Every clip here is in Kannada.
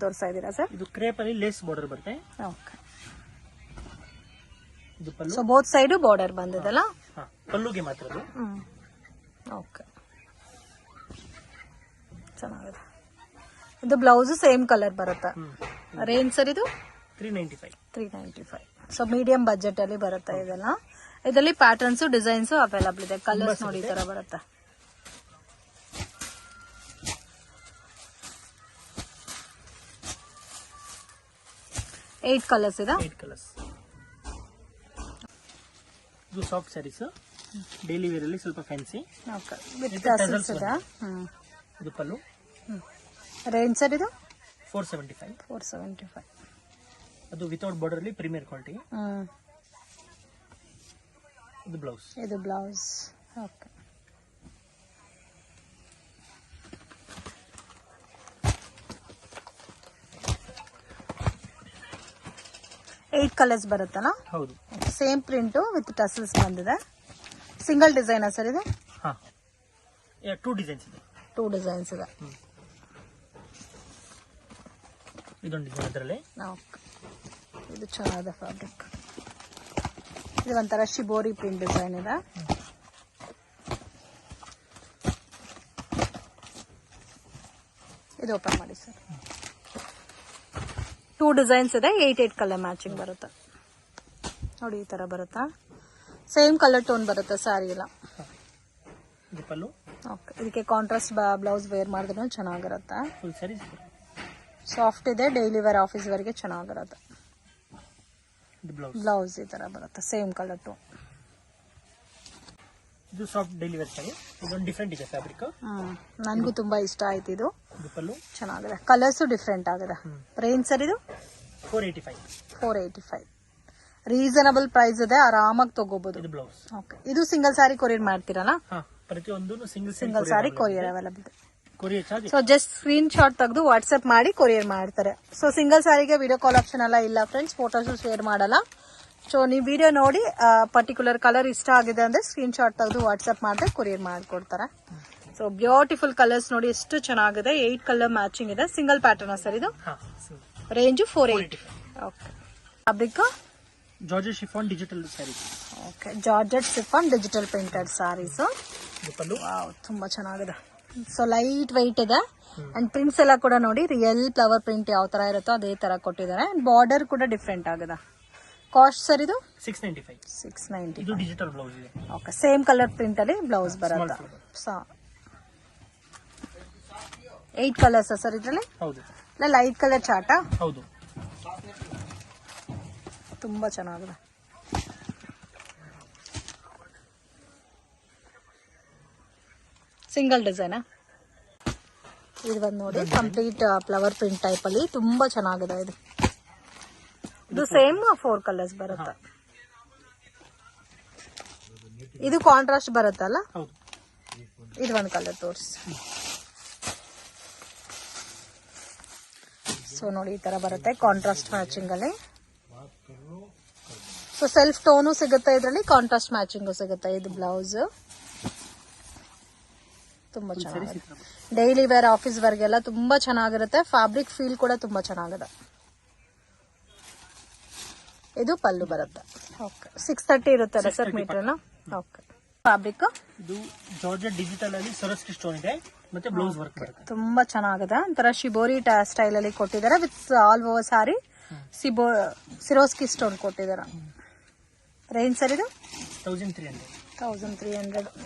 ತೋರಿಸ್ತಾ ಇದ್ದೀರಾ ಸರ್? ಇದು ಕ್ರೇಪ್ ಅಲ್ಲಿ ಲೇಸ್ ಬಾರ್ಡರ್ ಬರುತ್ತೆ. ಓಕೆ. ಇದು pallu. So both side border ಬಂದಿದೆಲ್ಲ. ಪಲ್ಲುಗೆ ಮಾತ್ರ ಅದು. ಓಕೆ, ಚೆನ್ನಾಗಿದೆ. ಇದು ಬ್ಲೌಸ್ ಸೇಮ್ ಕಲರ್ ಬರುತ್ತೆ. ರೇಂಜ್ ಸರ್ ಇದು 395. ಸೊ ಮೀಡಿಯಂ ಬಜೆಟ್ ಅಲ್ಲಿ ಬರುತ್ತೆ ಇದೆಲ್ಲ. ಇದರಲ್ಲಿ ಪ್ಯಾಟರ್ನ್ಸ್ ಡಿಸೈನ್ಸ್ ಅವೈಲಬಲ್ ಇದೆ. ಕಲರ್ಸ್ ನೋಡಿ ಈ ತರ ಬರುತ್ತೆ. ಏಟ್ ಕಲರ್ಸ್ ಇದೆ. ಇದು ಸಾಫ್ಟ್ ಸ್ಯಾರೀಸ್, ಡೈಲಿ ವೇರ್ ಅಲ್ಲಿ ಸ್ವಲ್ಪ ಫ್ಯಾನ್ಸಿ. ಓಕೆ, ವಿತ್ ಟಸಲ್ಸ್ ಇದೆ. ಇದು ಪಲ್ಲು. ರೇಂಜ್ ಸರ್ ಇದು 475. ಅದು ವಿತೌಟ್ ಬಾರ್ಡರ್ ಅಲ್ಲಿ ಪ್ರೀಮಿಯರ್ ಕ್ವಾಲಿಟಿ. ಇದು ಬ್ಲೌಸ್. ಓಕೆ. ಏಟ್ ಕಲರ್ಸ್ ಬರುತ್ತಲ್ಲ? ಹೌದು. ಸೇಮ್ ಪ್ರಿಂಟ್ ವಿತ್ ಟಸಲ್ಸ್ ಬಂದಿದೆ. ಸಿಂಗಲ್ ಡಿಸೈನಾ ಸರ್ ಇದು? ಟೂ ಡಿಸೈನ್ಸ್ ಇದೆ. ಇದೊಂದು ಡಿಸೈನ್ ಅದರಲ್ಲಿ. ಓಕೆ, ಇದು ಚೆನ್ನಾಗಿದೆ ಫ್ಯಾಬ್ರಿಕ್. ಇದು ಒಂಥರ ಶಿಬೋರಿ ಪ್ರಿಂಟ್ ಡಿಸೈನ್ ಇದೆ. ಇದು ಓಪನ್ ಮಾಡಿ ಸರ್. ಟೂ ಡಿಸೈನ್ಸ್ ಇದೆ. 8 ಕಲರ್ ಮ್ಯಾಚಿಂಗ್ ಬರುತ್ತೆ ನೋಡಿ. ಈ ತರ ಬರುತ್ತಾ? ಸೇಮ್ ಕಲರ್ ಟೋನ್ ಬರುತ್ತೆ ಸ್ಯಾರಿ ಎಲ್ಲ. ಓಕೆ, ಇದಕ್ಕೆ ಕಾಂಟ್ರಾಸ್ಟ್ ಬ್ಲೌಸ್ ವೇರ್ ಮಾಡಿದ್ರೆ ಚೆನ್ನಾಗಿರುತ್ತೆ. ಸಾಫ್ಟ್ ಇದೆ, ಡೈಲಿ ವೇರ್ ಆಫೀಸ್ ವೇರ್ಗೆ ಚೆನ್ನಾಗಿರುತ್ತೆ. ಬ್ಲೌಸ್ ಈ ತರ ಬರುತ್ತೆ, ಸೇಮ್ ಕಲರ್ ಟೋನ್. ಇದು ಸಾಫ್ಟ್ ಡೈಲಿ ವೇರ್ ಸ್ಯಾರಿ. ಇದೊಂದು ಡಿಫರೆಂಟ್ ಇದೆ ಫ್ಯಾಬ್ರಿಕ್. ನನಗೂ ತುಂಬಾ ಇಷ್ಟ ಆಯ್ತು ಇದು. ಪಲ್ಲು ಚೆನ್ನಾಗಿದೆ, ಕಲರ್ಸ್ ಡಿಫರೆಂಟ್ ಆಗಿದೆ. ರೇಂಜ್ ಸರ್ ಇದು 485. ರೀಸನಬಲ್ ಪ್ರೈಸ್ ಇದೆ, ಆರಾಮಾಗಿ ತಗೋಬಹುದು. ಇದು ಬ್ಲೌಸ್. ಓಕೆ, ಇದು ಸಿಂಗಲ್ ಸಾರಿ ಕೊರಿಯರ್ ಮಾಡ್ತೀರಲ್ಲ? ಪ್ರತಿಯೊಂದು ಸಿಂಗಲ್ ಸಾರಿ ಕೊರಿಯರ್ ಅವೈಲಬಲ್ ಇದೆ. Courier charge. So just screen shot ತೆಗೆದು ವಾಟ್ಸ್ಆಪ್ ಮಾಡಿ ಕೊರಿಯರ್ ಮಾಡ್ತಾರೆ. ಸೊ ಸಿಂಗಲ್ ಸಾರಿಗೆ ವಿಡಿಯೋ ಕಾಲ್ ಆಪ್ಷನ್ ಎಲ್ಲ ಇಲ್ಲ ಫ್ರೆಂಡ್ಸ್, ಫೋಟೋಸ್ ಶೇರ್ ಮಾಡಲ್ಲ. ಸೊ ನೀವು ವಿಡಿಯೋ ನೋಡಿ ಪರ್ಟಿಕ್ಯುಲರ್ ಕಲರ್ ಇಷ್ಟ ಆಗಿದೆ ಅಂದ್ರೆ ಸ್ಕ್ರೀನ್ ಶಾಟ್ ತೆಗೆದು ವಾಟ್ಸ್ಆಪ್ ಮಾಡಿದ್ರೆ ಕೊರಿಯರ್ ಮಾಡ್ಕೊಡ್ತಾರೆ. ಸೊ ಬ್ಯೂಟಿಫುಲ್ ಕಲರ್ಸ್ ನೋಡಿ ಎಷ್ಟು ಚೆನ್ನಾಗಿದೆ. 8 ಕಲರ್ ಮ್ಯಾಚಿಂಗ್ ಇದೆ. ಸಿಂಗಲ್ ಪ್ಯಾಟರ್ನ್ ಸರ್ ಇದು? Range 480. Okay. Fabric georgette chiffon digital sarees. Okay, georgette chiffon digital printed sarees. Wow, ತುಂಬಾ ಚೆನ್ನಾಗಿದೆ. ಸೊ ಲೈಟ್ ವೈಟ್ ಇದೆ ಅಂಡ್ ಪ್ರಿಂಟ್ಸ್ ಎಲ್ಲ ಕೂಡ ನೋಡಿ ರಿಯಲ್ ಫ್ಲವರ್ ಪ್ರಿಂಟ್ ಯಾವ ತರ ಇರುತ್ತೋ ಅದೇ ತರ ಕೊಟ್ಟಿದ್ದಾರೆ. ಬಾರ್ಡರ್ ಕೂಡ ಡಿಫ್ರೆಂಟ್ ಆಗಿದೆ. ಕಾಸ್ಟ್ ಸರ್ ಇದು 690. ಇದು ಡಿಜಿಟಲ್ ಬ್ಲೌಸ್ ಇದೆ. ಓಕೆ, ಸೇಮ್ ಕಲರ್ ಪ್ರಿಂಟ್ ಅಲ್ಲಿ ಬ್ಲೌಸ್ ಬರುತ್ತೆ. 8 ಕಲರ್ಸ್ ಸರ್ ಇದ್ರಲ್ಲಿ? ಹೌದು. ಲೈಟ್ ಕಲರ್ ಚಾರ್ಟಾ? ಹೌದು. ತುಂಬಾ ಚೆನ್ನಾಗಿದೆ. ಸಿಂಗಲ್ ಡಿಸೈನಾ? ಇದು ಬಂದು ನೋಡಿ ಕಂಪ್ಲೀಟ್ ಫ್ಲವರ್ ಪ್ರಿಂಟ್ ಟೈಪ್ ಅಲ್ಲಿ ತುಂಬಾ ಚೆನ್ನಾಗಿದೆ. ಇದು ಸೇಮ್ 4 ಕಲರ್ಸ್ ಬರುತ್ತೆ. ಇದು ಕಾಂಟ್ರಾಸ್ಟ್ ಬರುತ್ತಲ್ಲ? ಇದು ಒಂದು ಕಲರ್ ತೋರಿಸಿ. ಸೊ ನೋಡಿ ಈ ತರ ಬರುತ್ತೆ ಕಾಂಟ್ರಾಸ್ಟ್ ಮ್ಯಾಚಿಂಗ್ ಅಲ್ಲಿ. ಸೊ ಸೆಲ್ಫ್ ಟೋನು ಸಿಗುತ್ತೆ ಇದರಲ್ಲಿ, ಕಾಂಟ್ರಾಸ್ಟ್ ಮ್ಯಾಚಿಂಗು ಸಿಗುತ್ತೆ. ಇದು ಬ್ಲೌಸ್ ತುಂಬಾ ಚೆನ್ನಾಗಿದೆ. ಡೈಲಿ ವೇರ್ ಆಫೀಸ್ ವರ್ಗೆಲ್ಲ ತುಂಬಾ ಚೆನ್ನಾಗಿರುತ್ತೆ. ಫ್ಯಾಬ್ರಿಕ್ ಫೀಲ್ ಕೂಡ ತುಂಬಾ ಚೆನ್ನಾಗಿದೆ. ಇದು ಪಲ್ಲು ಬರುತ್ತೆ. ಓಕೆ, 630 ಇರುತ್ತೆ ಸರ್ ಮೀಟರ್ನ. ಓಕೆ, ಫ್ಯಾಬ್ರಿಕ್ ಇದು ಜಾರ್ಜೆಟ್ ಡಿಜಿಟಲ್ ಅಲ್ಲಿ ಸರಸ್ಕಿ ಸ್ಟೋನ್ ಇದೆ ಮತ್ತೆ ಬ್ಲೌಸ್ ವರ್ಕ್ ಬರುತ್ತೆ. ತುಂಬಾ ಚೆನ್ನಾಗಿದೆ. ಒಂಥರ ಶಿಬೋರಿ ಸ್ಟೈಲ್ ಅಲ್ಲಿ ಕೊಟ್ಟಿದ್ದಾರೆ with all over sari Swarovski stone ಕೊಟ್ಟಿದ್ದಾರೆ. ರೇಂಜ್ ಸರ್ ಇದು 1300.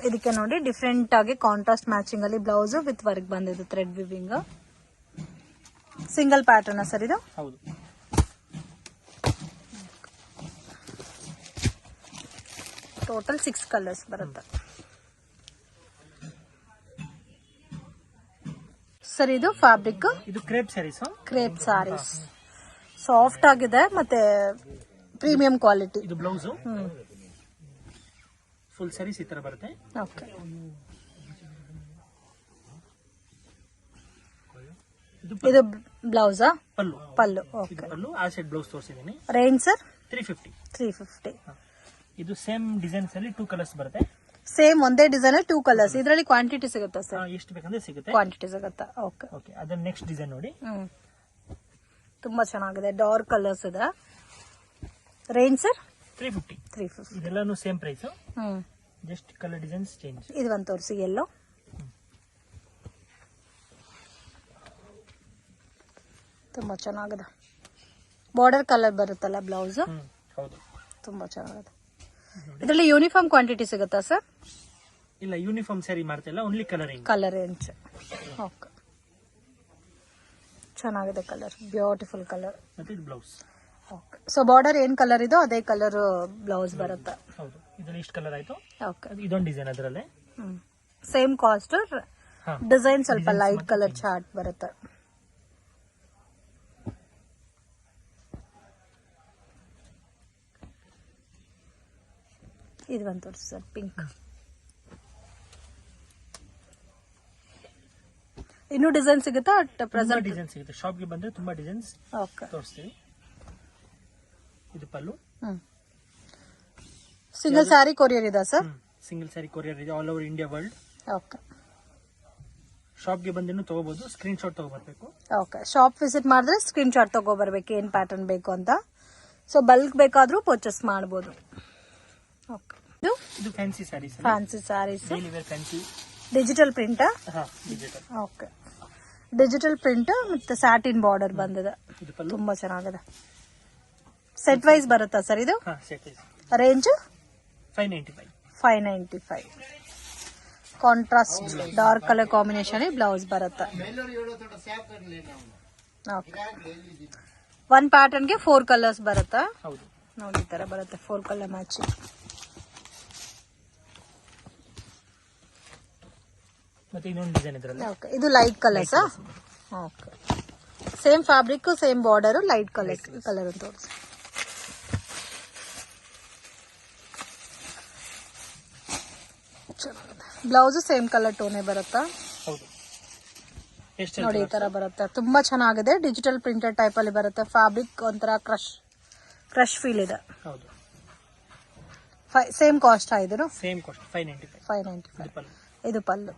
ಇದಕ್ಕೆ ನೋಡಿ ಡಿಫ್ರೆಂಟ್ ಆಗಿ ಕಾಂಟ್ರಾಸ್ಟ್ ಮ್ಯಾಚಿಂಗ್ ಅಲ್ಲಿ ಬ್ಲೌಸ್ ವಿತ್ ವರ್ಕ್ ಬಂದಿದೆ, thread weaving. Single pattern sir ಇದು? ಹೌದು. ಟೋಟಲ್ 6 ಕಲರ್ಸ್ ಬರುತ್ತೆ ಸರ್. ಇದು ಫ್ಯಾಬ್ರಿಕ್? ಇದು crepe sarees. Crepe sarees soft ಆಗಿದೆ ಮತ್ತೆ ಪ್ರೀಮಿಯಂ ಕ್ವಾಲಿಟಿ. ಇದು ಬ್ಲೌಸ್. ಫುಲ್ ಸ್ಯಾರೀಸ್ ಈ ತರ ಬರುತ್ತೆ. ಓಕೆ, ಇದು ಬ್ಲೌಸಾ? ಪಲ್ಲು. ಓಕೆ, ಪಲ್ಲು. ಆ ಸೈಡ್ ಬ್ಲೌಸ್ ತೋರಿಸಿದ್ದೀನಿ. Range sir 350. ಇದು ಸೇಮ್ ಡಿಸೈನ್ಸ್ ಅಲ್ಲಿ 2 ಕಲರ್ಸ್ ಬರುತ್ತೆ. ಸೇಮ್ ಒಂದೇ ಡಿಸೈನ್ 2 ಕಲರ್ಸ್. ಇದರಲ್ಲಿ ಕ್ವಾಂಟಿಟಿ ಸಿಗುತ್ತಾ ಸರ್? ಎಷ್ಟು ಬೇಕಂದ್ರೆ ಸಿಗುತ್ತೆ. ಕ್ವಾಂಟಿಟಿ ಸಿಗುತ್ತಾ? ಓಕೆ. ಅದನ್ನ ನೆಕ್ಸ್ಟ್ ಡಿಸೈನ್ ನೋಡಿ. ತುಂಬಾ ಚೆನ್ನಾಗಿದೆ, ಡಾರ್ಕ್ ಕಲರ್ಸ್ ಇದೆ. Range sir 350. 350. ಇದೆಲ್ಲಾನು same price, just colour designs change. ಇದು ಒಂದು ತೋರಿಸಿ, ಎಲ್ಲೋ ತುಂಬಾ ಚೆನ್ನಾಗಿದೆ. ಬಾರ್ಡರ್ ಕಲರ್ ಬರುತ್ತಲ್ಲ ಬ್ಲೌಸ್, ಹೌದು ತುಂಬಾ ಚೆನ್ನಾಗಿದೆ. ಇದರಲ್ಲಿ ಯೂನಿಫಾರ್ಮ್ ಕ್ವಾಂಟಿಟಿ ಸಿಗುತ್ತಾ ಸರ್? ಇಲ್ಲ, ಯೂನಿಫಾರ್ಮ್ ಸ್ಯಾರಿ ಮಾಡ್ತಿಲ್ಲ, only colouring. Colour range okay, ಚೆನ್ನಾಗಿದೆ ಕಲರ್, ಬ್ಯೂಟಿಫುಲ್ ಕಲರ್. ಮತ್ತೆ ಇದು ಬ್ಲೌಸ್. ಓಕೆ, ಸೊ ಬಾರ್ಡರ್ ಏನ್ ಕಲರ್ ಇದೋ ಅದೇ ಕಲರ್ ಬ್ಲೌಸ್ ಬರುತ್ತೆ. ಹೌದು, ಇದರಲ್ಲಿ ಇಷ್ಟು ಕಲರ್ ಆಯ್ತು. ಓಕೆ, ಇದೊಂದು ಡಿಸೈನ್ ಅದರಲ್ಲೇ ಸೇಮ್ ಕಾಸ್ಟ್, ಡಿಸೈನ್ ಸ್ವಲ್ಪ ಲೈಟ್ ಕಲರ್ ಚಾರ್ಟ್ ಬರುತ್ತೆ. ಇದು ಒಂದು ತೋರಿಸಿ ಸರ್, ಪಿಂಕ್. ಇನ್ನೂ ಡಿಸೈನ್ ಸಿಗುತ್ತಾ? ಪ್ರೆಸೆಂಟ್ ಡಿಸೈನ್ ಸಿಗುತ್ತೆ, ಶಾಪ್ಗೆ ಬಂದ್ರೆ ತುಂಬಾ ಡಿಸೈನ್ಸ್ ಓಕೆ ತೋರಿಸ್ತೀವಿ. ಇದು ಪಲ್ಲು. ಸಿಂಗಲ್ ಸ್ಯಾರಿ ಕೊರಿಯರ್ ಇದೆ ಸರ್? ಸಿಂಗಲ್ ಸ್ಯಾರಿ ಕೊರಿಯರ್ ಇದೆ, all over India, world. Okay, ಶಾಪ್ಗೆ ಬಂದೇನು ತಗೋಬಹುದು, ಸ್ಕ್ರೀನ್ ಶಾಟ್ ತಗೋಬರ್ಬೇಕು. ಓಕೆ, ಶಾಪ್ ವಿಸಿಟ್ ಮಾಡಿದ್ರೆ ಸ್ಕ್ರೀನ್ ಶಾಟ್ ತಗೋಬರ್ಬೇಕು ಏನ್ ಪ್ಯಾಟರ್ನ್ ಬೇಕು ಅಂತ. ಸೊ ಬಲ್ಕ್ ಬೇಕಾದ್ರೂ ಪರ್ಚೇಸ್ ಮಾಡಬಹುದು. ಓಕೆ, ಇದು fancy saris, fancy sarees, daily wear fancy, digital print. Digital. Okay, digital print ಮತ್ತೆ ಸ್ಯಾಟಿನ್ ಬಾರ್ಡರ್ ಬಂದಿದೆ, ಇದು ಪಲ್ಲು. ತುಂಬಾ ಚೆನ್ನಾಗಿದೆ. ಸೆಟ್ ವೈಸ್ ಬರುತ್ತಾ ಸರ್ ಇದು? Set wise. Range 595. 595. Contrast dark colour combination blouse ಬರುತ್ತೆ. ಒನ್ ಪ್ಯಾಟರ್ನ್ ಗೆ 4 ಕಲರ್ಸ್ ಬರುತ್ತಾ? ಹೌದು, ನೋಡಿ ಈ ತರ ಬರುತ್ತೆ, 4 ಕಲರ್ ಮ್ಯಾಚಿಂಗ್. ಮತ್ತೆ ಇನ್ನೊಂದು ಡಿಸೈನ್ ಇದರಲ್ಲಿ. ಓಕೆ, ಇದು light colours. Okay, same fabric, same border, light colour ಅಂತ ತೋರಿಸಿ. ಬ್ಲೌಸ್ ಸೇಮ್ ಕಲರ್ ಟೋನೇ ಬರುತ್ತಾ? ಹೌದು, ನೋಡಿ ಈ ತರ ಬರುತ್ತೆ, ತುಂಬಾ ಚೆನ್ನಾಗಿದೆ. ಡಿಜಿಟಲ್ ಪ್ರಿಂಟೆಡ್ ಟೈಪ್ ಅಲ್ಲಿ ಬರುತ್ತೆ. ಫ್ಯಾಬ್ರಿಕ್ ಒಂಥರ ಕ್ರಶ್ ಫೀಲ್ ಇದೆ. ಹೌದು, ಸೇಮ್ ಕಾಸ್ಟ್ ಇದು? Same cost 595. 595. ಇದು ಪಲ್ಲು.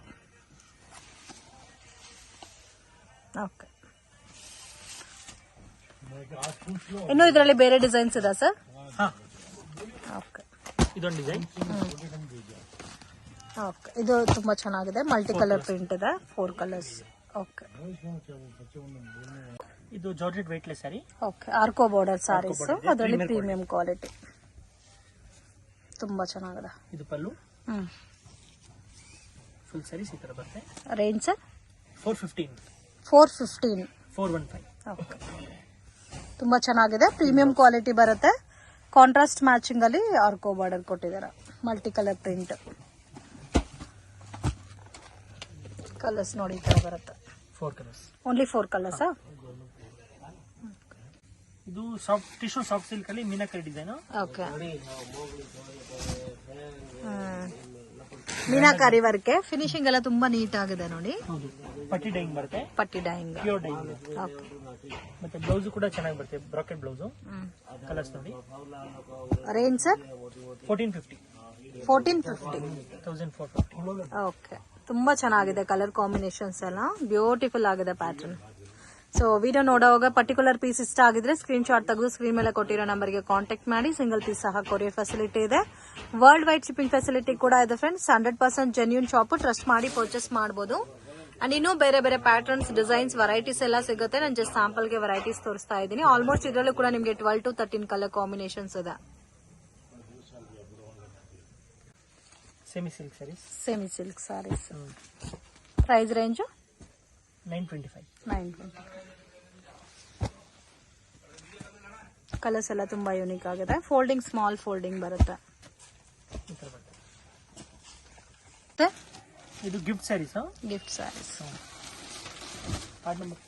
ಓಕೆ, ಇನ್ನು ಇದರಲ್ಲಿ ಬೇರೆ ಡಿಸೈನ್ಸ್ ಇದೆ ಸರ್? ಓಕೆ, ಇದೊಂದು ಡಿಸೈನ್. ಓಕೆ, ಇದು ತುಂಬಾ ಚೆನ್ನಾಗಿದೆ, ಮಲ್ಟಿ ಕಲರ್ ಪ್ರಿಂಟ್ ಇದೆ, 4 ಕಲರ್ಸ್. ಓಕೆ, ಇದು ಜಾರ್ಜೆಟ್ ವೇಟ್ಲೆಸ್ ಸ್ಯಾರಿ. ಓಕೆ, ಆರ್ಕೋ ಬಾರ್ಡರ್ ಸಾರೀಸ್, ಅದರಲ್ಲಿ ಪ್ರೀಮಿಯಂ ಕ್ವಾಲಿಟಿ, ತುಂಬಾ ಚೆನ್ನಾಗಿದೆ. ಇದು ಪಲ್ಲು. ಫುಲ್ ಸ್ಯಾರೀಸ್ ಈ ತರ ಬರುತ್ತೆ. Range sir 415. 415. 415. ಓಕೆ, ತುಂಬಾ ಚೆನ್ನಾಗಿದೆ, ಪ್ರೀಮಿಯಂ ಕ್ವಾಲಿಟಿ ಬರುತ್ತೆ. ಕಾಂಟ್ರಾಸ್ಟ್ ಮ್ಯಾಚಿಂಗ್ ಅಲ್ಲಿ ಆರ್ಕೋ ಬಾರ್ಡರ್ ಕೊಟ್ಟಿದ್ದಾರೆ, ಮಲ್ಟಿ ಕಲರ್ ಪ್ರಿಂಟ್. ಕಲರ್ಸ್ ನೋಡಿ ಈ ತರ ಬರುತ್ತೆ. 4 ಕಲರ್ಸ್. Only 4 colours. ಇದು ಸಾಫ್ಟ್ ಟಿಶ್ಯೂ ಸಾಫ್ಟ್ ಸಿಲ್ಕ್ ಅಲ್ಲಿ meenakari design. Okay, meenakari work, finishing ಎಲ್ಲ ತುಂಬಾ ನೀಟ್ ಆಗಿದೆ ನೋಡಿ. ಹೌದು, ಪಟ್ಟಿ ಡೈಯಿಂಗ್ ಬರುತ್ತೆ, ಪಟ್ಟಿ ಡೈಯಿಂಗ್. Pure dyeing. ಓಕೆ, ಮತ್ತೆ ಬ್ಲೌಸ್ ಕೂಡ ಚೆನ್ನಾಗಿ ಬರುತ್ತೆ, ಬ್ರಾಕೆಟ್ ಬ್ಲೌಸ್. ಕಲರ್ಸ್ ನೋಡಿ. Range sir 1450. 1450. 1450. ಓಕೆ, ತುಂಬಾ ಚೆನ್ನಾಗಿದೆ ಕಲರ್ ಕಾಂಬಿನೇಷನ್ಸ್ ಎಲ್ಲ, ಬ್ಯೂಟಿಫುಲ್ ಆಗಿದೆ ಪ್ಯಾಟರ್ನ್. ಸೊ ವಿಡಿಯೋ ನೋಡುವಾಗ ಪರ್ಟಿಕ್ಯುಲರ್ ಪೀಸ್ ಇಷ್ಟ ಆಗಿದ್ರೆ ಸ್ಕ್ರೀನ್ ಶಾಟ್ ತೆಗೆದು ಸ್ಕ್ರೀನ್ ಮೇಲೆ ಕೊಟ್ಟಿರೋ ನಂಬರ್ಗೆ ಕಾಂಟ್ಯಾಕ್ಟ್ ಮಾಡಿ. ಸಿಂಗಲ್ ಪೀಸ್ ಸಹ ಕೊರಿಯರ್ ಫೆಸಿಲಿಟಿ ಇದೆ, ವರ್ಲ್ಡ್ ವೈಡ್ ಶಿಪ್ಪಿಂಗ್ ಫೆಸಿಲಿಟಿ ಕೂಡ ಇದೆ ಫ್ರೆಂಡ್ಸ್. 100% ಜೆನ್ಯೂನ್ ಶಾಪ್, ಟ್ರಸ್ಟ್ ಮಾಡಿ ಪರ್ಚೇಸ್ ಮಾಡಬಹುದು. ಅಂಡ್ ಇನ್ನೂ ಬೇರೆ ಬೇರೆ ಪ್ಯಾಟರ್ನ್ಸ್, ಡಿಸೈನ್ಸ್, ವೆರೈಟೀಸ್ ಎಲ್ಲ ಸಿಗುತ್ತೆ. ನಾನು ಜಸ್ಟ್ ಸ್ಯಾಂಪಲ್ಗೆ ವೆರೈಟೀಸ್ ತೋರಿಸ್ತಾ ಇದ್ದೀನಿ. ಆಲ್ಮೋಸ್ಟ್ ಇದರಲ್ಲೂ ಕೂಡ ನಿಮಗೆ 12 to 13 ಕಲರ್ ಕಾಂಬಿನೇಷನ್ಸ್ ಇದೆ. Semi silk saris. Semi silk sarees. Price range 925. 920. Colours ಎಲ್ಲ ತುಂಬಾ ಯೂನಿಕ್ ಆಗಿದೆ. ಫೋಲ್ಡಿಂಗ್, ಸ್ಮಾಲ್ ಫೋಲ್ಡಿಂಗ್ ಬರುತ್ತೆ. ಇದು gift sarees. Gift sarees. Card number.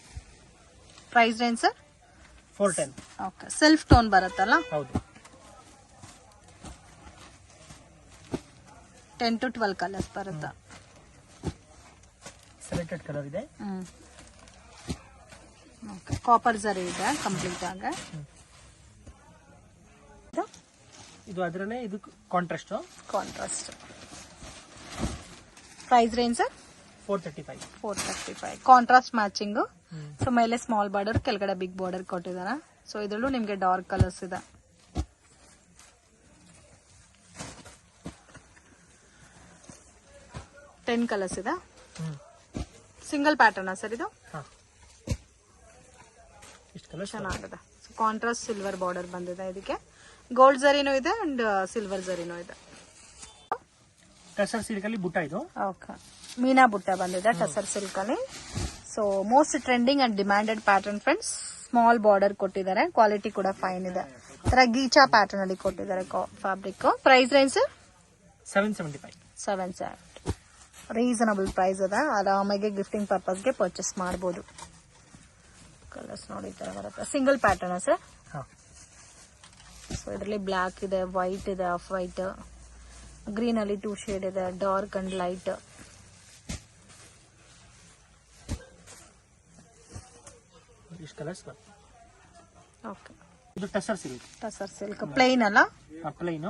Price range sir 410. Okay, self tone ಬರುತ್ತಲ್ಲ? ಹೌದು. 10 to 12 ಕಲರ್ಸ್ ಬರುತ್ತೆ. ಸೆಲೆಕ್ಟೆಡ್ ಕಲರ್ ಇದೆ. ಓಕೆ, ಕಾಪರ್ ಜರಿ ಇದೆ ಕಂಪ್ಲೀಟ್ ಆಗಿ. ಇದು ಅದರಲ್ಲೇ ಇದು contrast. Contrast. Price range sir 435. 435. Contrast matching so ಮೇಲೆ ಸ್ಮಾಲ್ ಬಾರ್ಡರ್, ಕೆಳಗಡೆ ಬಿಗ್ ಬಾರ್ಡರ್ ಕೊಟ್ಟಿದ್ದಾರೆ. ಸೊ ಇದ್ರಲ್ಲೂ ನಿಮ್ಗೆ ಡಾರ್ಕ್ ಕಲರ್ಸ್ ಇದೆ. ಟೆನ್ ಕಲರ್ಸ್ ಇದೆ. ಸಿಂಗಲ್ ಪ್ಯಾಟರ್ನ್ ಸರ್ ಇದು? ಚೆನ್ನಾಗಿದೆ. ಕಾಂಟ್ರಾಸ್ಟ್ ಸಿಲ್ವರ್ ಬಾರ್ಡರ್ ಬಂದಿದೆ. ಇದಕ್ಕೆ ಗೋಲ್ಡ್ ಜರಿನೂ ಇದೆ ಅಂಡ್ ಸಿಲ್ವರ್ ಜರಿನೂ ಇದೆ. ಟಸರ್ ಸಿಲ್ಕ್ ಅಲ್ಲಿ ಬುಟ್ಟ ಇದು. ಓಕೆ, ಮೀನಾ ಬುಟ್ಟ ಬಂದಿದೆ ಟಸರ್ ಸಿಲ್ಕ್ ಅಲ್ಲಿ. So most trending and demanded pattern friends. Small border ಕೊಟ್ಟಿದ್ದಾರೆ, ಕ್ವಾಲಿಟಿ ಕೂಡ ಫೈನ್ ಇದೆ. ತರ ಗೀಚಾ ಪ್ಯಾಟರ್ನ್ ಅಲ್ಲಿ ಕೊಟ್ಟಿದ್ದಾರೆ fabric. Price range 775. Reasonable price ಅದ. ಆರಾಮಾಗಿ ಗಿಫ್ಟಿಂಗ್ ಪರ್ಪಸ್ಗೆ ಪರ್ಚೇಸ್ ಮಾಡಬಹುದು. ಕಲರ್ಸ್ ನೋಡಿ ತರ ಬರುತ್ತೆ. Single pattern sir. ಸೊ ಇದರಲ್ಲಿ ಬ್ಲಾಕ್ ಇದೆ, ವೈಟ್ ಇದೆ, ಆಫ್ ವೈಟ್, ಗ್ರೀನ್ ಅಲ್ಲಿ 2 ಶೇಡ್ ಇದೆ, ಡಾರ್ಕ್ ಅಂಡ್ ಲೈಟ್. ಇಷ್ಟು ಕಲರ್ಸ್ ಬರುತ್ತೆ. ಓಕೆ, ಇದು tussar silk. Tussar silk plane ಅಲ್ಲ? ಪ್ಲೇನ್.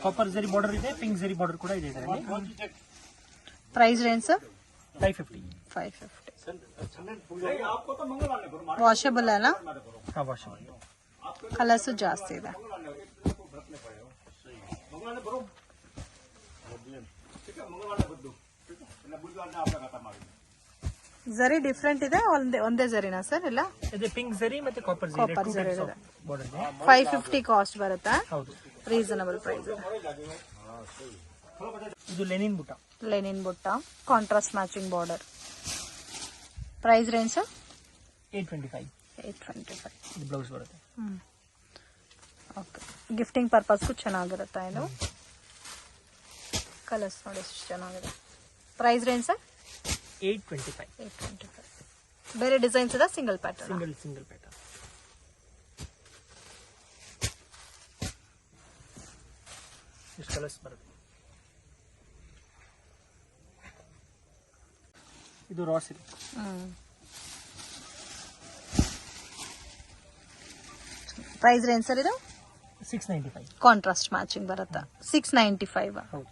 ಕಾಪರ್ ಜರಿ ಬಾರ್ಡರ್ ಇದೆ, ಪಿಂಕ್ ಜರಿ ಬಾರ್ಡರ್ ಕೂಡ ಇದೆ ಇದರಲ್ಲಿ. Price range sir? 550. ವಾಷಬಲ್ ಅಲ್ಲ? ವಾಷಬಲ್. ಕಲರ್ಸ್ ಜಾಸ್ತಿ ಇದೆ. ಜರಿ ಡಿಫ್ರೆಂಟ್ ಇದೆ, ಒಂದೇ ಜರಿನಾ ಸರ್? ಇಲ್ಲ, ಇದು ಪಿಂಕ್ ಜರಿ ಮತ್ತೆ ಕಾಪರ್ ಜರಿ ಇದೆ. ಬಾರ್ಡರ್ ಇದೆ. 550 ಕಾಸ್ಟ್ ಬರುತ್ತಾ? ಹೌದು, ರೀಸನಬಲ್ ಪ್ರೈಸ್ ಇದೆ. ಇದು Lenin butta. Linen butta, contrast matching border. Price range 825. ಇದು ಬ್ಲೌಸ್ ಬರುತ್ತೆ. ಓಕೆ, ಗಿಫ್ಟಿಂಗ್ ಪರ್ಪಸ್ಗೂ ಚೆನ್ನಾಗಿರುತ್ತೆ ಇದು. ಕಲರ್ಸ್ ನೋಡಿ ಎಷ್ಟು ಚೆನ್ನಾಗಿದೆ. Price range sir? 825. ಬೇರೆ ಡಿಸೈನ್ಸ್ ಇದೆ? Single pattern? Single pattern. ಎಷ್ಟು ಕಲರ್ಸ್ ಬರುತ್ತೆ. ಇದು raw silk. Price range sir ಇದು? 695. ಕಾಂಟ್ರಾಸ್ಟ್ ಮ್ಯಾಚಿಂಗ್ ಬರುತ್ತಾ? 695. ಹೌದು.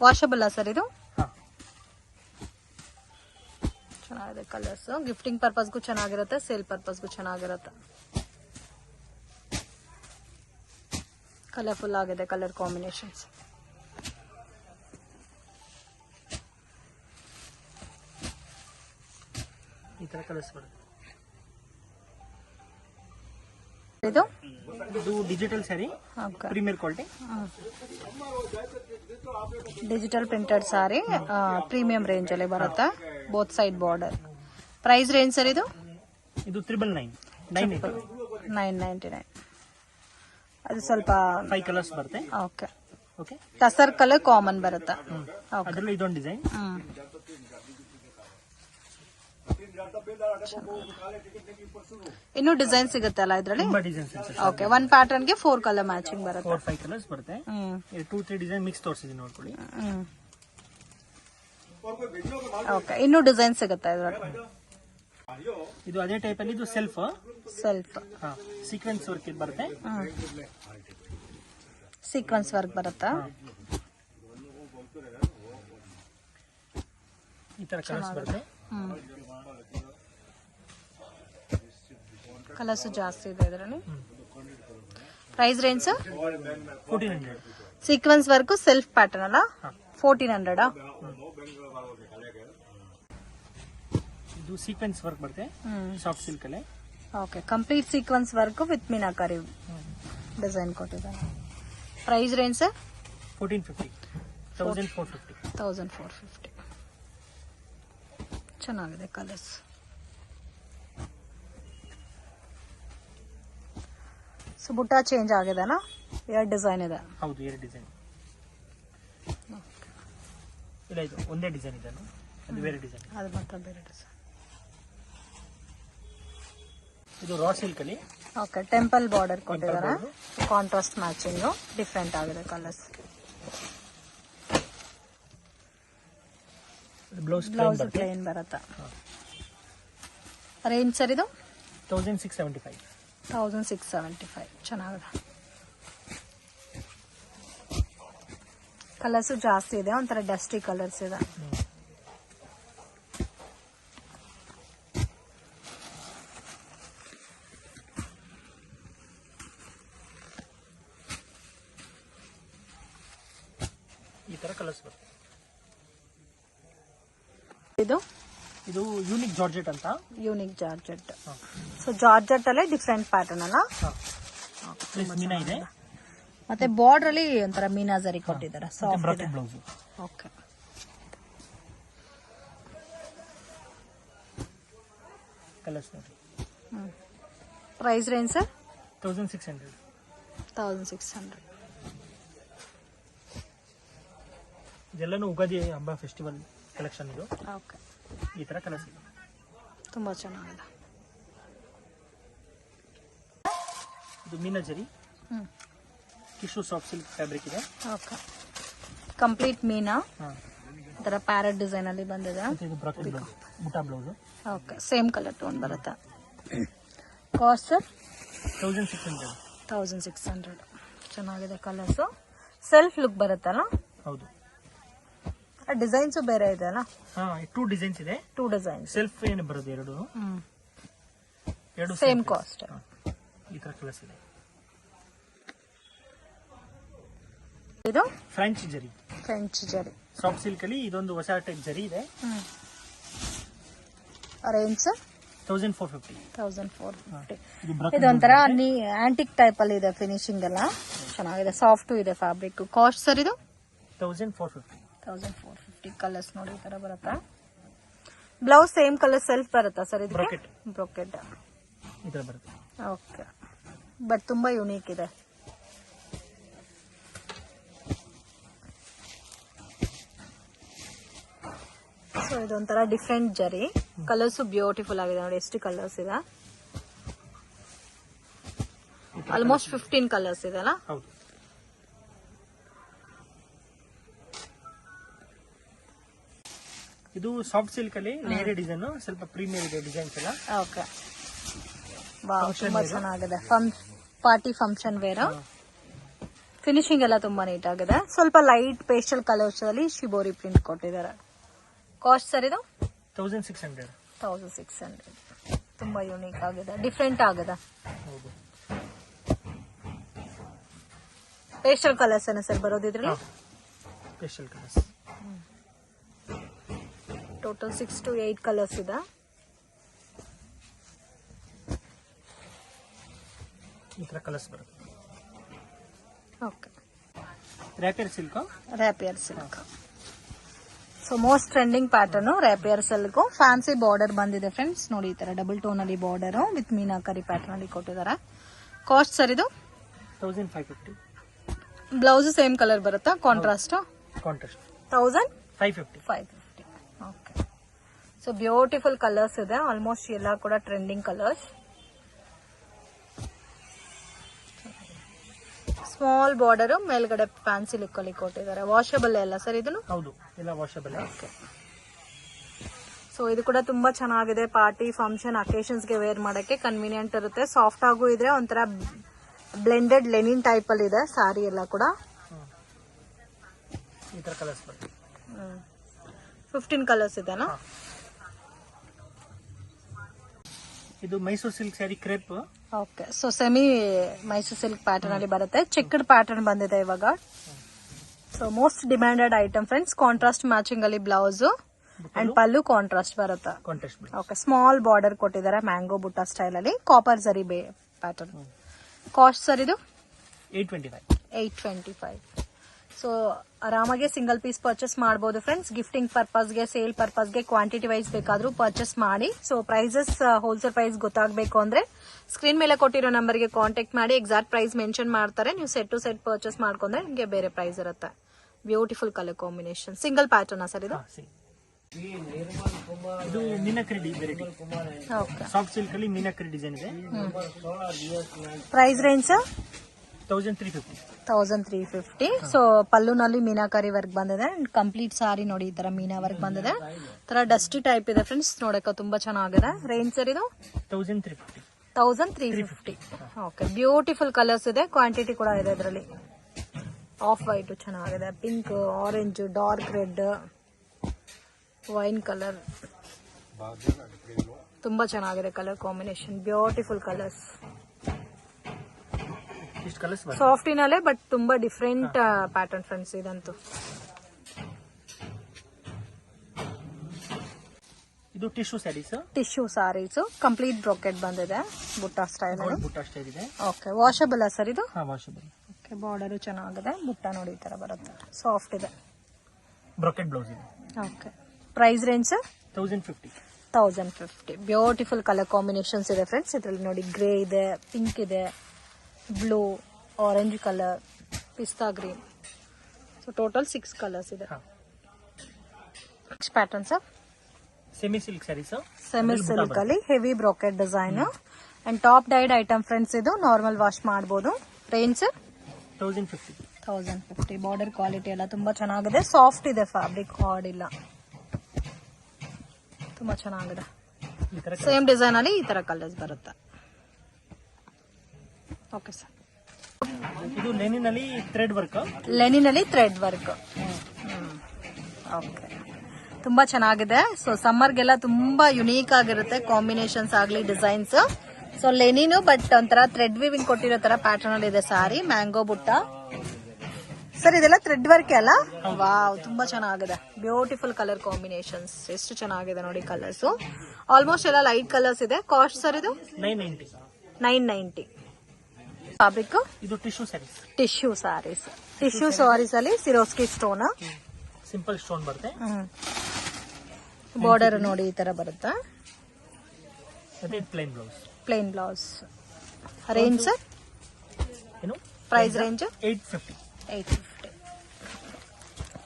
ವಾಷಬಲ್ ಸರ್ ಇದು? ಹಾ, ಚೆನ್ನಾಗಿದೆ ಕಲರ್ಸ್. ಗಿಫ್ಟಿಂಗ್ ಪರ್ಪಸ್ಗೂ ಚೆನ್ನಾಗಿರುತ್ತೆ, ಸೇಲ್ ಪರ್ಪಸ್ಗೂ ಚೆನ್ನಾಗಿರುತ್ತೆ. ಕಲರ್ಫುಲ್ ಆಗಿದೆ ಕಲರ್ ಕಾಂಬಿನೇಷನ್ಸ್. ಈ ತರ ಕಲರ್ಸ್ ಬರುತ್ತೆ. ಇದು digital sari, premier quality. Digital printed sari, premium range ಅಲ್ಲಿ ಬರುತ್ತಾ? Both side border. Price range sir ಇದು? ಇದು 999. ಅದು ಸ್ವಲ್ಪ 5 ಕಲರ್ಸ್ ಬರುತ್ತೆ. Okay. Okay, tussar colour common ಬರುತ್ತಾ? ಅದರಲ್ಲಿ ಇದೊಂದು ಡಿಸೈನ್. ಇನ್ನು ಡಿಸೈನ್ ಸಿಗುತ್ತೆ ಅಲ್ಲ ಇದ್ರಲ್ಲಿ? ತುಂಬಾ ಡಿಸೈನ್ಸ್. ಓಕೆ, ಒನ್ ಪ್ಯಾಟರ್ನ್ ಗೆ 4 ಕಲರ್ ಮ್ಯಾಚಿಂಗ್ ಬರುತ್ತೆ. 4-5 ಕಲರ್ಸ್ ಬರುತ್ತೆ. 2-3 ಡಿಸೈನ್ ಮಿಕ್ಸ್ ತೋರಿಸಿದೀನಿ ನೋಡ್ಕೊಳ್ಳಿ. ಓಕೆ, ಇನ್ನು ಡಿಸೈನ್ ಸಿಗುತ್ತೆ ಇದ್ರಲ್ಲಿ? ಇದು ಅದೇ ಟೈಪ್ ಅಲ್ಲಿ ಇದು ಸೆಲ್ಫ್ ಸೀಕ್ವೆನ್ಸ್ ವರ್ಕ್ ಬರುತ್ತೆ. ಸೀಕ್ವೆನ್ಸ್ ವರ್ಕ್ ಬರುತ್ತಾ? ಈ ತರ ಕಲರ್ಸ್ ಬರುತ್ತೆ. ಕಲರ್ಸ್ ಜಾಸ್ತಿ ಇದೆ ಇದರಲ್ಲಿ. Price range 1400. Sequence work self pattern ಅಲ್ಲ? 1400. ಇದು ಸೀಕ್ವೆನ್ಸ್ ವರ್ಕ್ ಬರುತ್ತೆ, ಸಾಫ್ಟ್ ಸಿಲ್ಕ್ ಅಲ್ಲಿ. Okay, complete sequence work with meenakari design ಕೊಟ್ಟಿದ್ದಾರೆ. Price range 1450. 1450. ಚೆನ್ನಾಗಿದೆ ಕಲರ್ಸ್. ಸೊ ಬುಟ್ಟ ಚೇಂಜ್ ಆಗಿದೆನಾ? 2 ಡಿಸೈನ್ ಇದೆ. ಹೌದು, 2 ಡಿಸೈನ್. ಇಲ್ಲ, ಇದು ಒಂದೇ ಡಿಸೈನ್ ಇದೆ, ಅದು ಬೇರೆ ಡಿಸೈನ್. ಅದು ಮಾತ್ರ ಬೇರೆ ಡಿಸೈನ್. ಇದು ರಾ ಸಿಲ್ಕ್ ಅಲ್ಲಿ. ಓಕೆ, ಟೆಂಪಲ್ ಬಾರ್ಡರ್ ಕೊಟ್ಟಿದ್ದಾರೆ, ಕಾಂಟ್ರಾಸ್ಟ್ ಮ್ಯಾಚಿಂಗ್. ಡಿಫ್ರೆಂಟ್ ಆಗಿದೆ ಕಲರ್ಸ್. ಬ್ಲೌಸ್ ಪ್ಲೇನ್ ಬರುತ್ತಾ? ರೇಂಜ್ ಸರ್ ಇದು? 1675. 1675. ಚೆನ್ನಾಗಿದೆ. ಕಲರ್ಸ್ ಜಾಸ್ತಿ ಇದೆ, ಒಂಥರ ಡಸ್ಟಿ ಕಲರ್ಸ್ ಇದೆ. ತರ ಕಲರ್ಸ್ ಬರುತ್ತೆ. ಇದು ಇದು ಯೂನಿಕ್ ಜಾರ್ಜೆಟ್ ಅಂತ. Unique georgette. ಸೊ ಜಾರ್ಜೆಟ್ ಅಲ್ಲೇ ಡಿಫ್ರೆಂಟ್ ಪ್ಯಾಟರ್ನ್ ಅಲ್ಲ. ಮೀನಾ ಇದೆ. ಮತ್ತೆ ಬಾರ್ಡರ್ ಅಲ್ಲಿ ಒಂಥರ ಮೀನಾ ಜರಿ ಕೊಟ್ಟಿದ್ದಾರೆ. Bracket blouse. ಓಕೆ. ಕಲರ್ಸ್ ನೋಡಿ. Price range sir 1600. 1600. ಇದೆಲ್ಲನೂ ಉಗಾದಿ ಹಬ್ಬ ಫೆಸ್ಟಿವಲ್ ಕಲೆಕ್ಷನ್ ಇದು. ಓಕೆ. ಈ ತರ ಕಲರ್ಸ್ ಇದೆ. ತುಂಬಾ ಚೆನ್ನಾಗಿದೆ. ಇದು meena zari tissue soft silk fabric ಇದೆ. ಓಕೆ. ಕಂಪ್ಲೀಟ್ ಮೀನಾ ತರ ಪ್ಯಾರೆಟ್ ಡಿಸೈನ್ ಅಲ್ಲಿ ಬಂದಿದೆ. ಇದು bracket blouse, butta blouse. Okay. Same colour tone ಬರುತ್ತೆ. Cost sir 1600. 1600. ಚೆನ್ನಾಗಿದೆ ಕಲರ್ಸ್. ಸೆಲ್ಫ್ ಲುಕ್ ಬರುತ್ತಲ್ಲ. ಹೌದು. ಡಿಸೈನ್ಸ್ ಬೇರೆ ಇದೆ ಅಲ್ಲ. 2 ಡಿಸೈನ್ಸ್ ಇದೆ. 2 ಡಿಸೈನ್ಸ್. ಸೆಲ್ಫ್ ಏನು ಬರೋದು ಎರಡು ಸೇಮ್ ಕಾಸ್ಟ್. ಈ ತರ ಕಲರ್ಸ್ ಇದೆ. ಇದು ಫ್ರೆಂಚ್ ಜರಿ. ಫ್ರೆಂಚ್ ಜರಿ ಸಾಫ್ಟ್ ಸಿಲ್ಕ್ ಅಲ್ಲಿ ಇದೊಂದು ಹೊಸ ಟೈಪ್ ಜರಿ ಇದೆ. ರೇಂಜ್ 1450. 1450. ಇದು ಇದೊಂಥರ ಆಂಟಿಕ್ ಟೈಪ್ ಅಲ್ಲಿ ಇದೆ. ಫಿನಿಶಿಂಗ್ ಎಲ್ಲ ಚೆನ್ನಾಗಿದೆ. ಸಾಫ್ಟ್ ಇದೆ ಫ್ಯಾಬ್ರಿಕ್. ಕಾಸ್ಟ್ ಸರ್ ಇದು 1450. 1450. ಕಲರ್ಸ್ ನೋಡಿ ಈ ತರ ಬರುತ್ತಾ. ಬ್ಲೌಸ್ ಸೇಮ್ ಕಲರ್ ಸೆಲ್ಫ್ ಬರುತ್ತಾ ಸರ್ ಇದು? ಬ್ರೊಕೆಟ್ ಈ ತರ ಬರುತ್ತೆ. ಓಕೆ. ಬಟ್ ತುಂಬಾ ಯುನೀಕ್ ಇದೆ. ಸೊ ಇದೊಂಥರ ಡಿಫ್ರೆಂಟ್ ಜರಿ. ಕಲರ್ಸ್ ಬ್ಯೂಟಿಫುಲ್ ಆಗಿದೆ ನೋಡಿ. ಎಷ್ಟು ಕಲರ್ಸ್ ಇದೆ? ಆಲ್ಮೋಸ್ಟ್ 15 ಕಲರ್ಸ್ ಇದೆ ಅಲ್ಲ. ಹೌದು. ಇದು ಸಾಫ್ಟ್ ಸಿಲ್ಕ್ ಅಲ್ಲಿ ಲೇಯರ್ ಡಿಸೈನ್, ಸ್ವಲ್ಪ ಪ್ರೀಮಿಯರ್ ಇದೆ ಡಿಸೈನ್ಸ್ ಎಲ್ಲ. ಓಕೆ. ವಾವ್, ತುಂಬಾ ಚೆನ್ನಾಗಿದೆ. Party function wear. ಫಿನಿಶಿಂಗ್ ಎಲ್ಲ ತುಂಬಾ ನೀಟ್ ಆಗಿದೆ. ಸ್ವಲ್ಪ ಲೈಟ್ ಪೇಸ್ಟಲ್ ಕಲರ್ಸ್ ಅಲ್ಲಿ ಶಿಬೋರಿ ಪ್ರಿಂಟ್ ಕೊಟ್ಟಿದ್ದಾರೆ. ಕಾಸ್ಟ್ ಸರ್ ಇದು 1600. 1600. ತುಂಬಾ ಯೂನಿಕ್ ಆಗಿದೆ, ಡಿಫ್ರೆಂಟ್ ಆಗಿದೆ. ಹೌದು. ಪೇಸ್ಟಲ್ ಕಲರ್ಸ್ ಏನ ಸರ್ ಬರೋದಿದ್ರಲ್ಲಿ? Pastel colours. Total 6 to 8 colours ಇದೆ. ಈ ತರ ಕಲರ್ಸ್ ಬರುತ್ತೆ. Okay. Rapier silk. Rapier silk. So most trending pattern rapier silk. Fancy border ಬಂದಿದೆ ಫ್ರೆಂಡ್ಸ್. ನೋಡಿ ಈ ತರ ಡಬಲ್ ಟೋನ್ ಅಲ್ಲಿ ಬಾರ್ಡರ್ ವಿತ್ ಮೀನಾಕರಿ ಪ್ಯಾಟರ್ನ್ ಅಲ್ಲಿ ಕೊಟ್ಟಿದ್ದಾರೆ. ಕಾಸ್ಟ್ ಸರ್ ಇದು 1550. ಬ್ಲೌಸ್ ಸೇಮ್ ಕಲರ್ ಬರುತ್ತಾ? Contrast 1550. 550. Okay. So beautiful colours ಇದೆ. ಆಲ್ಮೋಸ್ಟ್ ಎಲ್ಲ ಕೂಡ ಟ್ರೆಂಡಿಂಗ್ ಕಲರ್ಸ್. ಸ್ಮಾಲ್ ಬಾರ್ಡರ್ ಮೇಲ್ಗಡೆ ಫ್ಯಾನ್ಸಿ ಲುಕ್ ಅಲ್ಲಿ ಕೊಟ್ಟಿದ್ದಾರೆ. ವಾಷಬಲ್ ಎಲ್ಲ ಸರ್ ಇದನ್ನು? ಹೌದು, ಎಲ್ಲ ವಾಷಬಲ್. ಓಕೆ. ಸೊ ಇದು ಕೂಡ ತುಂಬಾ ಚೆನ್ನಾಗಿದೆ. ಪಾರ್ಟಿ ಫಂಕ್ಷನ್ ಅಕೇಶನ್ಸ್ ಗೆ ವೇರ್ ಮಾಡಕ್ಕೆ ಕನ್ವೀನಿಯಂಟ್ ಇರುತ್ತೆ. ಸಾಫ್ಟ್ ಆಗು ಇದೆ. ಒಂಥರ ಬ್ಲೆಂಡೆಡ್ ಲೆನಿನ್ ಟೈಪ್ ಅಲ್ಲಿ ಇದೆ ಸಾರಿ ಎಲ್ಲ ಕೂಡ. ಈ ತರ ಕಲರ್ಸ್ ಬರುತ್ತೆ. 15 ಕಲರ್ಸ್ ಇದೆನಾ? ಇದು Mysuru silk sari crepe. Okay. So semi Mysuru silk pattern ಅಲ್ಲಿ ಬರುತ್ತೆ. ಚೆಕ್ಡ್ ಪ್ಯಾಟರ್ನ್ ಬಂದಿದೆ ಇವಾಗ. So most demanded item friends. Contrast matching ಅಲ್ಲಿ ಬ್ಲೌಸ್ ಅಂಡ್ ಪಲ್ಲು ಕಾಂಟ್ರಾಸ್ಟ್ ಬರುತ್ತೆ. ಓಕೆ. ಸ್ಮಾಲ್ ಬಾರ್ಡರ್ ಕೊಟ್ಟಿದ್ದಾರೆ ಮ್ಯಾಂಗೋ ಬುಟ್ಟ ಸ್ಟೈಲ್ ಅಲ್ಲಿ. Copper zari pattern. Cost sir ಇದು 825. ಸೊ ಆರಾಮಾಗಿ ಸಿಂಗಲ್ ಪೀಸ್ ಪರ್ಚೇಸ್ ಮಾಡಬಹುದು ಫ್ರೆಂಡ್ಸ್. ಗಿಫ್ಟಿಂಗ್ ಪರ್ಪಸ್ಗೆ, ಸೇಲ್ ಪರ್ಪಸ್ಗೆ, ಕ್ವಾಂಟಿಟಿ ವೈಸ್ ಬೇಕಾದ್ರೂ ಪರ್ಚೇಸ್ ಮಾಡಿ. ಸೊ ಪ್ರೈಸಸ್ ಹೋಲ್ಸೇಲ್ ಪ್ರೈಸ್ ಗೊತ್ತಾಗಬೇಕು ಅಂದ್ರೆ ಸ್ಕ್ರೀನ್ ಮೇಲೆ ಕೊಟ್ಟಿರೋ ನಂಬರ್ಗೆ ಕಾಂಟ್ಯಾಕ್ಟ್ ಮಾಡಿ. ಎಕ್ಸಾಕ್ಟ್ ಪ್ರೈಸ್ ಮೆನ್ಷನ್ ಮಾಡ್ತಾರೆ. ನೀವು ಸೆಟ್ ಟು ಸೆಟ್ ಪರ್ಚೇಸ್ ಮಾಡ್ಕೊಂಡ್ರೆ ನಿಮಗೆ ಬೇರೆ ಪ್ರೈಸ್ ಇರುತ್ತೆ. Beautiful colour combination. Single pattern sir ಇದು? ಇದು ಮೀನಾಕರಿ ವೆರೈಟಿ. ಸಾಫ್ಟ್ ಸಿಲ್ಕ್ ಅಲ್ಲಿ ಮೀನಾಕರಿ ಡಿಸೈನ್ ಇದೆ. Price range 1350. 1350. ಸೊ ಪಲ್ಲುನಲ್ಲಿ ಮೀನಾಕರಿ ವರ್ಕ್ ಬಂದಿದೆ. ಕಂಪ್ಲೀಟ್ ಸಾರಿ ನೋಡಿ ಈ ತರ ಮೀನಾ ವರ್ಕ್ ಬಂದಿದೆ. ತರ ಡಸ್ಟಿ ಟೈಪ್ ಇದೆ ಫ್ರೆಂಡ್ಸ್. ನೋಡಕ್ಕೆ ತುಂಬಾ ಚೆನ್ನಾಗಿದೆ. ರೇಂಜ್ ಸರ್ ಇದು 1350. 1350. ಓಕೆ. ಬ್ಯೂಟಿಫುಲ್ ಕಲರ್ಸ್ ಇದೆ. ಕ್ವಾಂಟಿಟಿ ಕೂಡ ಇದೆ ಇದರಲ್ಲಿ. ಆಫ್ ವೈಟ್ ಚೆನ್ನಾಗಿದೆ. Pink, orange, dark red, wine colour ತುಂಬಾ ಚೆನ್ನಾಗಿದೆ. Colour combination beautiful colours. ಸಾಫ್ಟಿನಲ್ಲೇ ಬಟ್ ತುಂಬಾ ಡಿಫ್ರೆಂಟ್ ಪ್ಯಾಟರ್ನ್ ಫ್ರೆಂಡ್ಸ್ ಇದಂತೂ. ಇದು tissue sarees, tissue sarees complete brocade ಬಂದಿದೆ ಬುಟ್ಟ ಸ್ಟೈಲ್ ಅಲ್ಲಿ. ಬುಟ್ಟ ಸ್ಟೈಲ್ ಇದೆ. ಓಕೆ, ವಾಷಬಲ್ ಸರ್ ಇದು? ಹಾ, ವಾಷಬಲ್. ಓಕೆ, ಬಾರ್ಡರ್ ಚೆನ್ನಾಗಿದೆ, ಬುಟ್ಟ ನೋಡಿ ಈ ತರ ಬರುತ್ತೆ, ಸಾಫ್ಟ್ ಇದೆ. ಬ್ರೊಕೆಟ್ ಬ್ಲೌಸ್ ಇದೆ. Okay, price range sir? 1050. 1050. Beautiful colour combinations ಇದೆ ಫ್ರೆಂಡ್ಸ್. ಇದರಲ್ಲಿ ನೋಡಿ ಗ್ರೇ ಇದೆ, ಪಿಂಕ್ ಇದೆ, blue, orange colour, pista green. So total 6 colours ಇದೆ. Next pattern sir? Semi silk saris. Semi silk ಅಲ್ಲಿ heavy brocade design and top dyed item friends. ಇದು ನಾರ್ಮಲ್ ವಾಶ್ ಮಾಡಬಹುದು. ರೇಂಜ್ 1050. 1050. ಬಾರ್ಡರ್ ಕ್ವಾಲಿಟಿ ಎಲ್ಲ ತುಂಬಾ ಚೆನ್ನಾಗಿದೆ, ಸಾಫ್ಟ್ ಇದೆ, ಫ್ಯಾಬ್ರಿಕ್ ಹಾರ್ಡ್ ಇಲ್ಲ, ತುಂಬಾ ಚೆನ್ನಾಗಿದೆ. ಸೇಮ್ ಡಿಸೈನ್ ಅಲ್ಲಿ ಈ ತರ ಕಲರ್ಸ್ ಬರುತ್ತೆ. Okay sir. ಇದು ಲೆನಿನ್ ಅಲ್ಲಿ ಥ್ರೆಡ್ ವರ್ಕ್. ಲೆನಿನ್ ಅಲ್ಲಿ ಥ್ರೆಡ್ ವರ್ಕ್. ಓಕೆ, ತುಂಬಾ ಚೆನ್ನಾಗಿದೆ. ಸೊ ಸಮ್ಮರ್ಗೆಲ್ಲ ತುಂಬಾ ಯುನೀಕ್ ಆಗಿರುತ್ತೆ ಕಾಂಬಿನೇಷನ್ಸ್ ಆಗ್ಲಿ, ಡಿಸೈನ್ಸ್. ಸೊ ಲೆನಿನ್ ಬಟ್ ಒಂಥರ ಥ್ರೆಡ್ ವಿವಿಂಗ್ ಕೊಟ್ಟಿರೋ ತರ ಪ್ಯಾಟರ್ನ್ ಅಲ್ಲಿ ಇದೆ ಸಾರಿ. ಮ್ಯಾಂಗೋ ಬುಟ್ಟ ಸರ್, ಇದೆಲ್ಲ ಥ್ರೆಡ್ ವರ್ಕ್ ಅಲ್ಲ? ವಾವ್, ತುಂಬಾ ಚೆನ್ನಾಗಿದೆ. ಬ್ಯೂಟಿಫುಲ್ ಕಲರ್ ಕಾಂಬಿನೇಷನ್ಸ್, ಎಷ್ಟು ಚೆನ್ನಾಗಿದೆ ನೋಡಿ ಕಲರ್ಸ್. ಆಲ್ಮೋಸ್ಟ್ ಎಲ್ಲ ಲೈಟ್ ಕಲರ್ಸ್ ಇದೆ. ಕಾಸ್ಟ್ ಸರ್ ಇದು? 990. 990. ಫ್ಯಾಬ್ರಿಕ್ ಇದು tissue sarees. Tissue saris. Tissue saris ಅಲ್ಲಿ ಸಿರೋಸ್ಕಿ ಸ್ಟೋನ್, ಸಿಂಪಲ್ ಸ್ಟೋನ್ ಬರುತ್ತೆ. ಬಾರ್ಡರ್ ನೋಡಿ ಈ ತರ ಬರುತ್ತೆ. ಅದೇ plain blouse. Plain blouse. Range sir? ಏನು ಪ್ರೈಸ್ ರೇಂಜ್? 850. 850.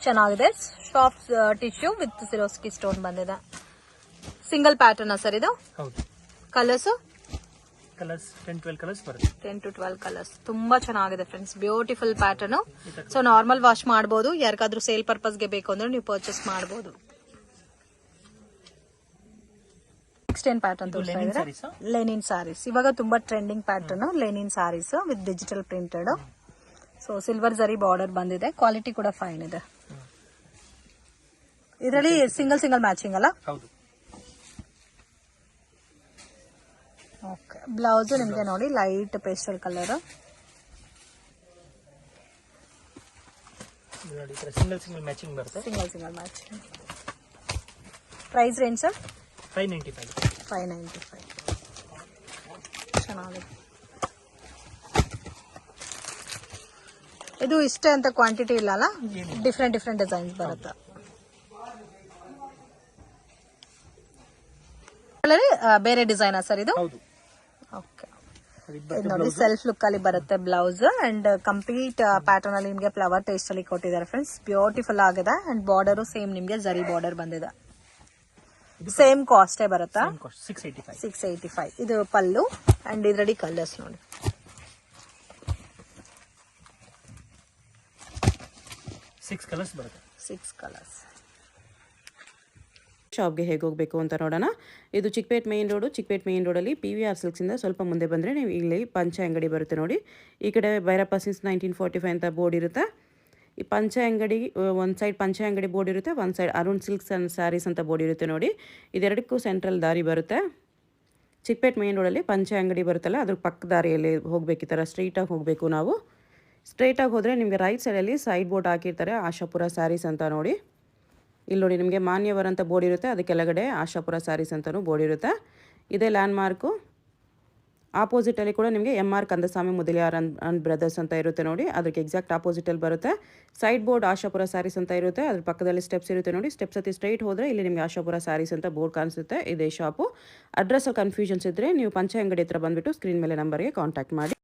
ಚೆನ್ನಾಗಿದೆ. ಸಾಫ್ಟ್ ಟಿಶ್ಯೂ ವಿತ್ ಸಿರೋಸ್ಕಿ ಸ್ಟೋನ್ ಬಂದಿದೆ. ಸಿಂಗಲ್ ಪ್ಯಾಟರ್ನ್ ಸರ್ ಇದು? ಹೌದು. ಕಲರ್ಸ್? ಕಲರ್ಸ್ 10-12 ಕಲರ್ಸ್ ಬರುತ್ತೆ. 10 to 12 ಕಲರ್ಸ್. ತುಂಬಾ ಚೆನ್ನಾಗಿದೆ friends, beautiful pattern. So normal wash ಮಾಡಬಹುದು, ಯಾರಿಗಾದ್ರೂ ಸೇಲ್ ಪರ್ಪಸ್ಗೆ ಬೇಕು ಅಂದ್ರೆ ನೀವು ಪರ್ಚೇಸ್ ಮಾಡಬಹುದು. ನೆಕ್ಸ್ಟ್ ಏನ್ ಪ್ಯಾಟರ್ನ್ ತೋರಿಸ್ತಾ ಇದ್ದಾರೆ? Linen sarees. ಇವಾಗ ತುಂಬಾ trending pattern linen sarees with digital printed. So silver zari border ಬಂದಿದೆ, ಕ್ವಾಲಿಟಿ ಕೂಡ ಫೈನ್ ಇದೆ. ಇದರಲ್ಲಿ ಸಿಂಗಲ್ ಮ್ಯಾಚಿಂಗ್ ಅಲ್ಲ? ಹೌದು. ಓಕೆ, ಬ್ಲೌಸ್ ನಿಮಗೆ ನೋಡಿ ಲೈಟ್ ಪೇಸ್ಟಲ್ ಕಲರ್. ನೋಡಿ ಸಿಂಗಲ್ ಮ್ಯಾಚಿಂಗ್ ಬರುತ್ತೆ. Single matching. Price range sir? 595. 595. ಚೆನ್ನಾಗಿದೆ. ಇದು ಇಷ್ಟೇ ಅಂತ ಕ್ವಾಂಟಿಟಿ ಇಲ್ಲ ಅಲ್ಲ? ಡಿಫ್ರೆಂಟ್ ಡಿಸೈನ್ಸ್ ಬರುತ್ತೆ. ಬೇರೆ ಡಿಸೈನ್ ಸರ್ ಇದು? ಹೌದು. ಓಕೆ, ನೋಡಿ ಸೆಲ್ಫ್ ಲುಕ್ ಅಲ್ಲಿ ಬರುತ್ತೆ ಬ್ಲೌಸ್ ಅಂಡ್ ಕಂಪ್ಲೀಟ್ ಪ್ಯಾಟರ್ನ್ ಅಲ್ಲಿ ನಿಮಗೆ ಫ್ಲವರ್ ಟೇಸ್ಟ್ ಅಲ್ಲಿ ಕೊಟ್ಟಿದ್ದಾರೆ ಫ್ರೆಂಡ್ಸ್. ಬ್ಯೂಟಿಫುಲ್ ಆಗಿದೆ ಅಂಡ್ ಬಾರ್ಡರ್ ಸೇಮ್ ನಿಮಗೆ ಜರಿ ಬಾರ್ಡರ್ ಬಂದಿದೆ. ಸೇಮ್ ಕಾಸ್ಟೇ ಬರುತ್ತಾ? 685. ಇದು ಪಲ್ಲು ಅಂಡ್ ಇದರಲ್ಲಿ ಕಲರ್ಸ್ ನೋಡಿ. 6 ಕಲರ್ಸ್ ಬರುತ್ತೆ. 6 ಕಲರ್ಸ್. ಶಾಪ್ಗೆ ಹೇಗೆ ಹೋಗಬೇಕು ಅಂತ ನೋಡೋಣ. ಇದು ಚಿಕ್ಕಪೇಟ್ ಮೇನ್ ರೋಡಲ್ಲಿ PVR ಸಿಲ್ಕ್ಸಿಂದ ಸ್ವಲ್ಪ ಮುಂದೆ ಬಂದರೆ ನೀವು ಇಲ್ಲಿ ಪಂಚೆ ಅಂಗಡಿ ಬರುತ್ತೆ ನೋಡಿ. ಈ ಕಡೆ ಭೈರಪ್ಪ ಸಿನ್ಸ್ 1945 ಅಂತ ಬೋರ್ಡ್ ಇರುತ್ತೆ. ಈ ಪಂಚೆ ಅಂಗಡಿ ಒಂದು ಸೈಡ್ ಪಂಚೆ ಅಂಗಡಿ ಬೋರ್ಡ್ ಇರುತ್ತೆ, ಒಂದು side Arun silks and saris ಅಂತ ಬೋರ್ಡ್ ಇರುತ್ತೆ ನೋಡಿ. ಇದೆರಡಕ್ಕೂ ಸೆಂಟ್ರಲ್ ದಾರಿ ಬರುತ್ತೆ. ಚಿಕ್ಕಪೇಟ್ ಮೇನ್ ರೋಡಲ್ಲಿ ಪಂಚೆ ಅಂಗಡಿ ಬರುತ್ತಲ್ಲ, ಅದ್ರ ಪಕ್ಕ ದಾರಿಯಲ್ಲಿ ಹೋಗಬೇಕು. ಈ ಥರ ಸ್ಟ್ರೈಟಾಗಿ ಹೋಗಬೇಕು ನಾವು. ಸ್ಟ್ರೈಟಾಗಿ ಹೋದರೆ ನಿಮಗೆ ರೈಟ್ ಸೈಡಲ್ಲಿ ಸೈಡ್ ಬೋರ್ಡ್ ಹಾಕಿರ್ತಾರೆ, ಆಶಾಪುರ ಸ್ಯಾರೀಸ್ ಅಂತ ನೋಡಿ. ಇಲ್ಲಿ ನೋಡಿ ನಿಮಗೆ ಮಾನ್ಯವರ್ ಅಂತ ಬೋರ್ಡ್ ಇರುತ್ತೆ, ಅದು ಕೆಳಗಡೆ ಆಶಾಪುರ ಸ್ಯಾರೀಸ್ ಅಂತಲೂ ಬೋರ್ಡ್ ಇರುತ್ತೆ. ಇದೇ ಲ್ಯಾಂಡ್ ಮಾರ್ಕು. ಆಪೋಸಿಟಲ್ಲಿ ಕೂಡ ನಿಮಗೆ MR Kandaswamy Mudaliar and brothers ಅಂತ ಇರುತ್ತೆ ನೋಡಿ, ಅದಕ್ಕೆ ಎಕ್ಸಾಕ್ಟ್ ಆಪೋಸಿಟಲ್ಲಿ ಬರುತ್ತೆ. ಸೈಡ್ ಬೋರ್ಡ್ ಆಶಾಪುರ ಸ್ಯಾರೀಸ್ ಅಂತ ಇರುತ್ತೆ, ಅದ್ರ ಪಕ್ಕದಲ್ಲಿ ಸ್ಟೆಪ್ಸ್ ಇರುತ್ತೆ ನೋಡಿ. ಸ್ಟೆಪ್ಸ್ ಹತ್ತಿ ಸ್ಟ್ರೈಟ್ ಹೋದರೆ ಇಲ್ಲಿ ನಿಮಗೆ ಆಶಾಪುರ ಸ್ಯಾರೀಸ್ ಅಂತ ಬೋರ್ಡ್ ಕಾಣಿಸುತ್ತೆ. ಇದೇ ಶಾಪು. ಅಡ್ರೆಸ್ಸಲ್ಲಿ ಕನ್ಫ್ಯೂಷನ್ಸ್ ಇದ್ದರೆ ನೀವು ಪಂಚೆ ಅಂಗಡಿ ಹತ್ರ ಬಂದುಬಿಟ್ಟು ಸ್ಕ್ರೀನ್ ಮೇಲೆ ನಂಬರ್ಗೆ ಕಾಂಟ್ಯಾಕ್ಟ್ ಮಾಡಿ.